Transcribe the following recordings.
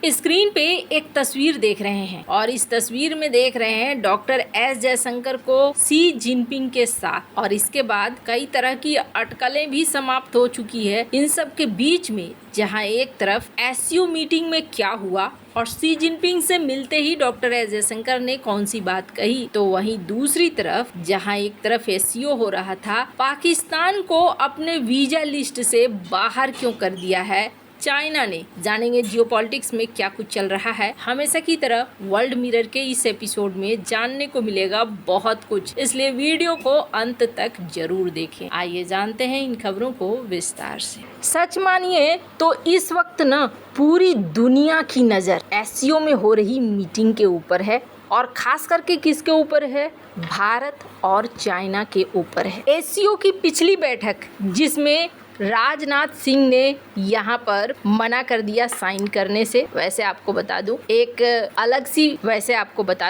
Screen पे एक तस्वीर देख रहे हैं और इस तस्वीर में देख रहे हैं डॉक्टर एस जयशंकर को शी जिनपिंग के साथ, और इसके बाद कई तरह की अटकलें भी समाप्त हो चुकी है। इन सब के बीच में जहां एक तरफ एससीओ मीटिंग में क्या हुआ और शी जिनपिंग से मिलते ही डॉक्टर एस जयशंकर ने कौन सी बात कही, तो वहीं दूसरी तरफ जहां एक तरफ एससीओ हो रहा था, पाकिस्तान को अपने वीजा लिस्ट से बाहर क्यों कर दिया है चाइना ने। जानेंगे जियोपॉलिटिक्स में क्या कुछ चल रहा है। हमेशा की तरह वर्ल्ड मिरर के इस एपिसोड में जानने को मिलेगा बहुत कुछ, इसलिए वीडियो को अंत तक जरूर देखें। आइए जानते हैं इन खबरों को विस्तार से। सच मानिए तो इस वक्त न पूरी दुनिया की नज़र एससीओ में हो रही मीटिंग के ऊपर है, और खास करके किसके ऊपर है? भारत और चाइना के ऊपर है। एससीओ की पिछली बैठक जिसमें राजनाथ सिंह ने यहाँ पर मना कर दिया साइन करने से। वैसे आपको बता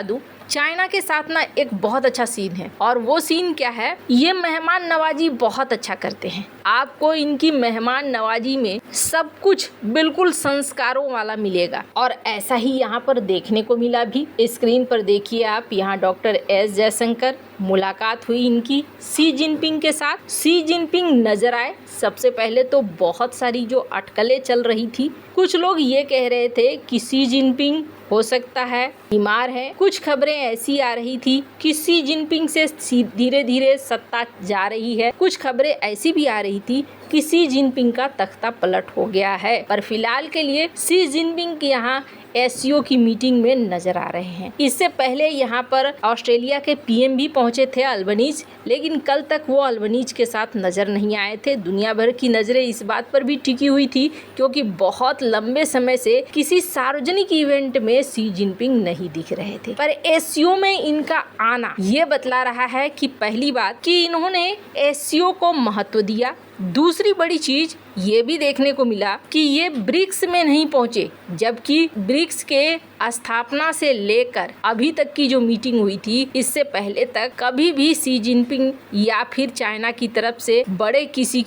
दूं चाइना के साथ ना एक बहुत अच्छा सीन है, और वो सीन क्या है? ये मेहमान नवाजी बहुत अच्छा करते हैं। आपको इनकी मेहमान नवाजी में सब कुछ बिल्कुल संस्कारों वाला मिलेगा, और ऐसा ही यहाँ पर देखने को मिला भी। स्क्रीन पर देखिए आप, यहाँ डॉक्टर एस जयशंकर, मुलाकात हुई इनकी शी जिनपिंग के साथ। शी जिनपिंग नजर आए। सबसे पहले तो बहुत सारी जो अटकलें चल रही थी, कुछ लोग ये कह रहे थे कि शी जिनपिंग हो सकता है बीमार है। कुछ खबरें ऐसी आ रही थी कि शी जिनपिंग से धीरे धीरे सत्ता जा रही है। कुछ खबरें ऐसी भी आ रही थी कि शी जिनपिंग का तख्ता पलट हो गया है। पर फिलहाल के लिए शी जिनपिंग यहाँ एससीओ की मीटिंग में नजर आ रहे हैं। इससे पहले यहाँ पर ऑस्ट्रेलिया के पीएम भी पहुंचे थे, अल्बनीज, लेकिन कल तक वो अल्बनीज के साथ नजर नहीं आए थे। दुनिया भर की नजरें इस बात पर भी टिकी हुई थी क्योंकि बहुत लंबे समय से किसी सार्वजनिक इवेंट में शी जिनपिंग नहीं दिख रहे थे। पर एससीओ में इनका आना ये बतला रहा है कि पहली बात कि इन्होंने एससीओ को महत्व दिया। दूसरी बड़ी चीज ये भी देखने को मिला कि ये ब्रिक्स में नहीं पहुंचे, जबकि ब्रिक्स के स्थापना से लेकर अभी तक की जो मीटिंग हुई थी, इससे पहले तक कभी भी शी जिनपिंग या फिर चाइना की तरफ से बड़े किसी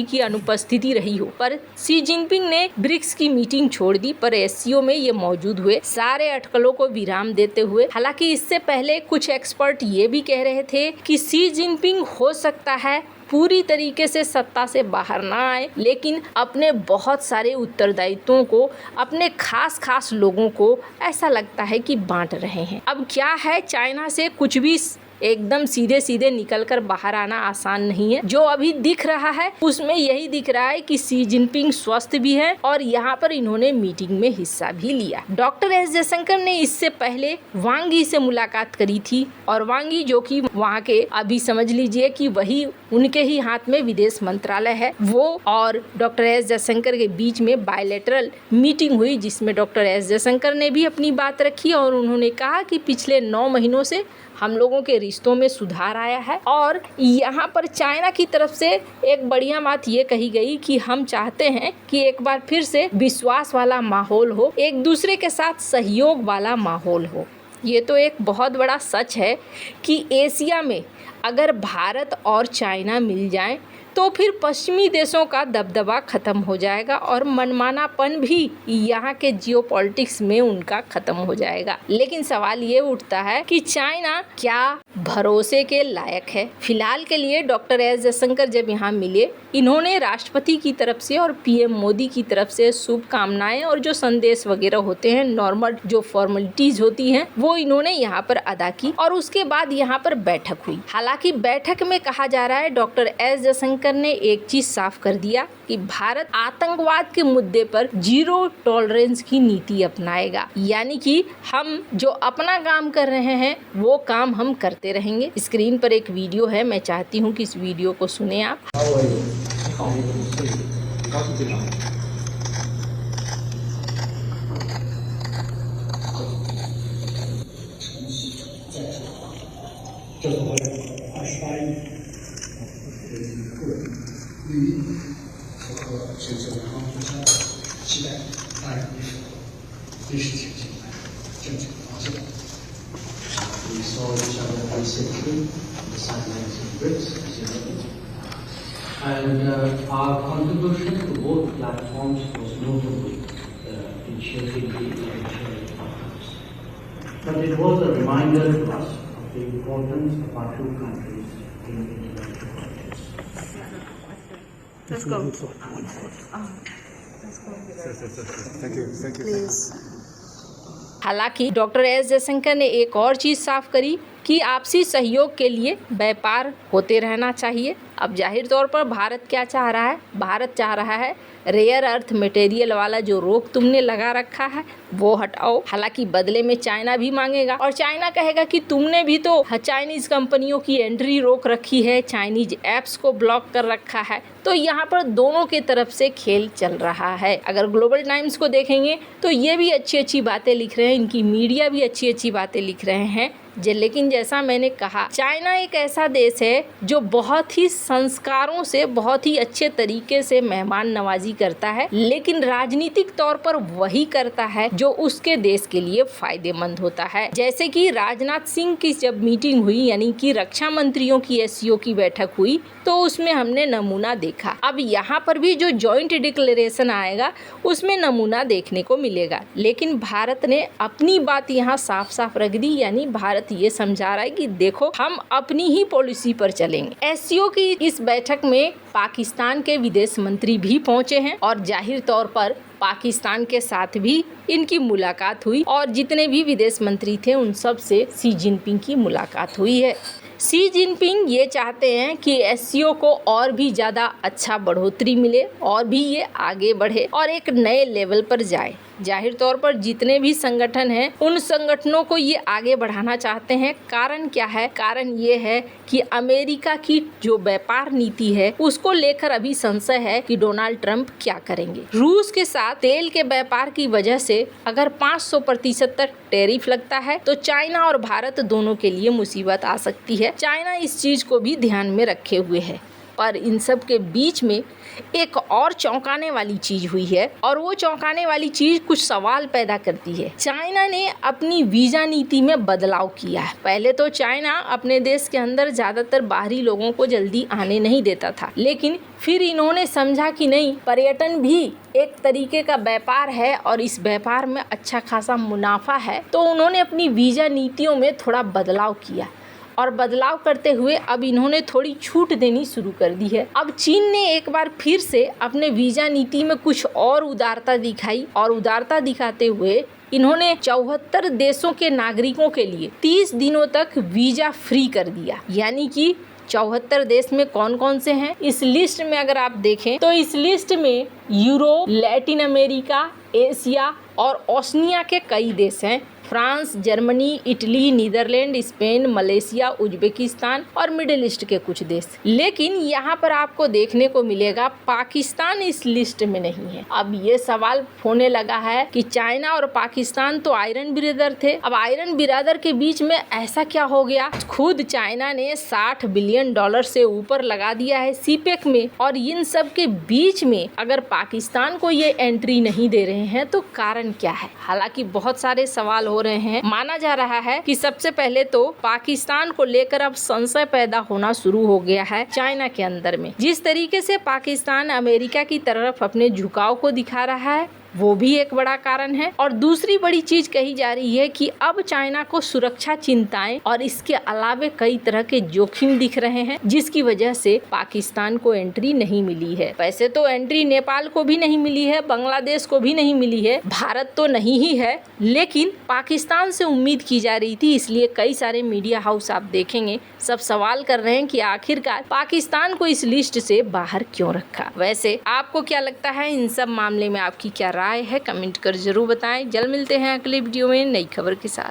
की अनुपस्थिति रही हो। पर शी जिनपिंग ने ब्रिक्स की मीटिंग छोड़ दी, पर एससीओ में ये मौजूद हुए, सारे अटकलों को विराम देते हुए। हालांकि इससे पहले कुछ एक्सपर्ट ये भी कह रहे थे कि शी जिनपिंग हो सकता है पूरी तरीके से सत्ता से बाहर ना आए, लेकिन अपने बहुत सारे उत्तरदायित्वों को अपने खास लोगों को ऐसा लगता है कि बांट रहे हैं। अब क्या है, चाइना से कुछ भी एकदम सीधे निकलकर बाहर आना आसान नहीं है। जो अभी दिख रहा है उसमें यही दिख रहा है कि शी जिनपिंग स्वस्थ भी है और यहाँ पर इन्होंने मीटिंग में हिस्सा भी लिया। डॉक्टर एस जयशंकर ने इससे पहले वांग यी से मुलाकात करी थी, और वांग यी जो कि वहाँ के अभी समझ लीजिए कि वही उनके ही हाथ में विदेश मंत्रालय है, वो और डॉक्टर एस जयशंकर के बीच में बायलैटरल मीटिंग हुई, जिसमें डॉक्टर एस जयशंकर ने भी अपनी बात रखी और उन्होंने कहा कि पिछले 9 महीनों से हम लोगों के रिश्तों में सुधार आया है। और यहाँ पर चाइना की तरफ से एक बढ़िया बात ये कही गई कि हम चाहते हैं कि एक बार फिर से विश्वास वाला माहौल हो, एक दूसरे के साथ सहयोग वाला माहौल हो। ये तो एक बहुत बड़ा सच है कि एशिया में अगर भारत और चाइना मिल जाएं तो फिर पश्चिमी देशों का दबदबा खत्म हो जाएगा और मनमानापन भी यहाँ के जियोपॉलिटिक्स में उनका खत्म हो जाएगा। लेकिन सवाल ये उठता है कि चाइना क्या भरोसे के लायक है? फिलहाल के लिए डॉक्टर एस जयशंकर जब यहाँ मिले, इन्होंने राष्ट्रपति की तरफ से और पीएम मोदी की तरफ से शुभकामनाएं और जो संदेश वगैरह होते हैं, नॉर्मल जो फॉर्मेलिटीज होती हैं, वो इन्होंने यहाँ पर अदा की, और उसके बाद यहाँ पर बैठक हुई। हालांकि बैठक में कहा जा रहा है डॉक्टर एस जयशंकर ने एक चीज साफ कर दिया कि भारत आतंकवाद के मुद्दे पर 0 टॉलरेंस की नीति अपनाएगा, यानी कि हम जो अपना काम कर रहे हैं वो काम हम करते रहेंगे। स्क्रीन पर एक वीडियो है, मैं चाहती हूँ कि इस वीडियो को सुने आप। We saw each other very simply on the sidelines of BRICS, as you know. And our contribution to both platforms was notable shaping the eventual outcomes. But it was a reminder to us of the importance of our two countries in international politics. Let's go. Thank you. Please. हालांकि doctor S Jaishankar ने एक और चीज़ साफ करी कि आपसी सहयोग के लिए व्यापार होते रहना चाहिए। अब जाहिर तौर पर भारत क्या चाह रहा है? भारत चाह रहा है रेयर अर्थ मटेरियल वाला जो रोक तुमने लगा रखा है वो हटाओ। हालांकि बदले में चाइना भी मांगेगा और चाइना कहेगा कि तुमने भी तो चाइनीज़ कंपनियों की एंट्री रोक रखी है, चाइनीज ऐप्स को ब्लॉक कर रखा है। तो यहाँ पर दोनों के तरफ से खेल चल रहा है। अगर ग्लोबल टाइम्स को देखेंगे तो ये भी अच्छी अच्छी बातें लिख रहे हैं, इनकी मीडिया भी अच्छी अच्छी बातें लिख रहे हैं। लेकिन जैसा मैंने कहा, चाइना एक ऐसा देश है जो बहुत ही संस्कारों से बहुत ही अच्छे तरीके से मेहमान नवाजी करता है, लेकिन राजनीतिक तौर पर वही करता है जो उसके देश के लिए फायदेमंद होता है। जैसे कि राजनाथ सिंह की जब मीटिंग हुई, यानी कि रक्षा मंत्रियों की एससीओ की बैठक हुई, तो उसमें हमने नमूना देखा। अब यहाँ पर भी जो जॉइंट डिक्लेरेशन आएगा उसमें नमूना देखने को मिलेगा, लेकिन भारत ने अपनी बात यहाँ साफ साफ रख दी। यानी भारत ये समझा रहा है कि देखो, हम अपनी ही पॉलिसी पर चलेंगे। एससीओ की इस बैठक में पाकिस्तान के विदेश मंत्री भी पहुंचे हैं और जाहिर तौर पर पाकिस्तान के साथ भी इनकी मुलाकात हुई और जितने भी विदेश मंत्री थे उन सब से शी जिनपिंग की मुलाकात हुई है। शी जिनपिंग ये चाहते हैं कि एससीओ को और भी ज़्यादा अच्छा बढ़ोतरी मिले और भी ये आगे बढ़े और एक नए लेवल पर जाए। जाहिर तौर पर जितने भी संगठन हैं उन संगठनों को ये आगे बढ़ाना चाहते हैं। कारण क्या है? कारण ये है कि अमेरिका की जो व्यापार नीति है उसको लेकर अभी संशय है कि डोनाल्ड ट्रंप क्या करेंगे। रूस के साथ तेल के व्यापार की वजह से अगर 500% तक टैरिफ लगता है तो चाइना और भारत दोनों के लिए मुसीबत आ सकती है। चाइना इस चीज को भी ध्यान में रखे हुए है। पर इन सब के बीच में एक और चौंकाने वाली चीज हुई है और वो चौंकाने वाली चीज कुछ सवाल पैदा करती है। चाइना ने अपनी वीजा नीति में बदलाव किया है। पहले तो चाइना अपने देश के अंदर ज्यादातर बाहरी लोगों को जल्दी आने नहीं देता था, लेकिन फिर इन्होंने समझा कि नहीं, पर्यटन भी एक तरीके का व्यापार है और इस व्यापार में अच्छा खासा मुनाफा है, तो उन्होंने अपनी वीजा नीतियों में थोड़ा बदलाव किया और बदलाव करते हुए अब इन्होंने थोड़ी छूट देनी शुरू कर दी है। अब चीन ने एक बार फिर से अपने वीजा नीति में कुछ और उदारता दिखाई और उदारता दिखाते हुए इन्होंने 74 देशों के नागरिकों के लिए 30 दिनों तक वीजा फ्री कर दिया। यानी कि 74 देश में कौन कौन से हैं इस लिस्ट में अगर आप देखें तो इस लिस्ट में यूरोप, लैटिन अमेरिका, एशिया और ओशनिया के कई देश हैं। France, Germany, Italy, Netherlands, Spain, Malaysia, Uzbekistan और मिडिल ईस्ट के कुछ देश। लेकिन यहाँ पर आपको देखने को मिलेगा पाकिस्तान इस लिस्ट में नहीं है। अब ये सवाल होने लगा है कि चाइना और पाकिस्तान तो आयरन ब्रदर थे, अब आयरन ब्रदर के बीच में ऐसा क्या हो गया? खुद चाइना ने $60 बिलियन से ऊपर लगा दिया है सीपेक में, और इन सब के बीच में अगर पाकिस्तान को ये एंट्री नहीं दे रहे हैं तो कारण क्या है? हालांकि बहुत सारे सवाल हो रहे हैं। माना जा रहा है कि सबसे पहले तो पाकिस्तान को लेकर अब संशय पैदा होना शुरू हो गया है चाइना के अंदर में। जिस तरीके से पाकिस्तान अमेरिका की तरफ अपने झुकाव को दिखा रहा है वो भी एक बड़ा कारण है। और दूसरी बड़ी चीज कही जा रही है कि अब चाइना को सुरक्षा चिंताएं और इसके अलावे कई तरह के जोखिम दिख रहे हैं, जिसकी वजह से पाकिस्तान को एंट्री नहीं मिली है। वैसे तो एंट्री नेपाल को भी नहीं मिली है, बांग्लादेश को भी नहीं मिली है, भारत तो नहीं ही है, लेकिन पाकिस्तान से उम्मीद की जा रही थी। इसलिए कई सारे मीडिया हाउस आप देखेंगे सब सवाल कर रहे हैं कि आखिरकार पाकिस्तान को इस लिस्ट से बाहर क्यों रखा। वैसे आपको क्या लगता है इन सब मामले में? आपकी क्या राय है? कमेंट कर जरूर बताएं। जल्द मिलते हैं अगले वीडियो में नई खबर के साथ।